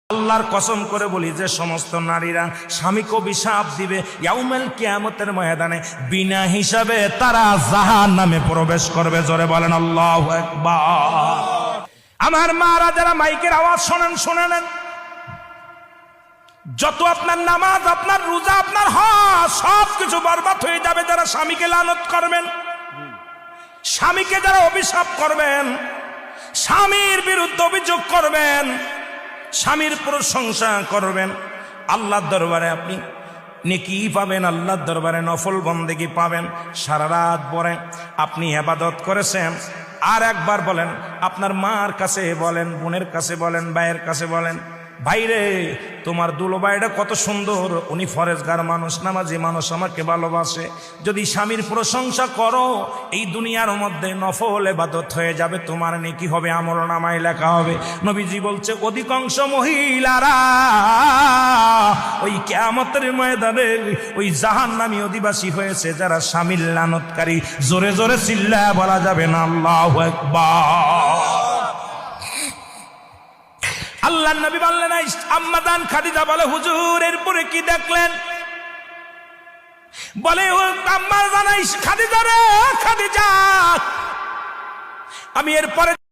আল্লাহর কসম করে বলি যে সমস্ত নারীরা স্বামীকে অভিশাপ দিবে ইয়াউমুল কিয়ামতের ময়দানে বিনা হিসাবে তারা জাহান্নামে প্রবেশ করবে। জোরে বলেন আল্লাহু আকবার। আমার মারা যারা মাইকের আওয়াজ শোনেন, শুনে নেন, যত আপনার নামাজ, আপনার রোজা, আপনার হজ সব কিছু বরবাদ হয়ে যাবে যারা স্বামীকে লানত করবেন, স্বামীকে যারা অভিশাপ করবেন, স্বামীর বিরুদ্ধে অভিযোগ করবেন, স্বামীর প্রশংসা করবেন। আল্লাহর দরবারে আপনি নেকি পাবেন, আল্লাহর দরবারে নফল বন্দেগী পাবেন। সারা রাত পরে আপনি ইবাদত করেছেন, আর একবার বলেন, আপনার মার কাছে বলেন, বোনের কাছে বলেন, ভাইয়ের কাছে বলেন, ভাইরে তোমার দুলো ভাইটা কত সুন্দর, উনি ফরেজগার মানুষ, নামাজি মানুষ, আমাকে ভালোবাসে। যদি স্বামীর প্রশংসা করো, এই দুনিয়ার মধ্যে নফল ইবাদত হয়ে যাবে, তোমার নেকি হবে, আমলনামায় লেখা হবে। নবীজি বলছে অধিকাংশ মহিলারা ওই কিয়ামতের ময়দানে ওই জাহান্নামী অধিবাসী হয়েছে যারা স্বামীর লানতকারী। জোরে জোরে চিল্লায়া বলা যাবে না আল্লাহু আকবার। আল্লাহ নবী বললেন, আম্মা জান খাদিজা বলে, হুজুর এরপরে কি দেখলেন? বলে, ও আম্মা জান খাদিজা রে, খাদিজা আমি এরপরে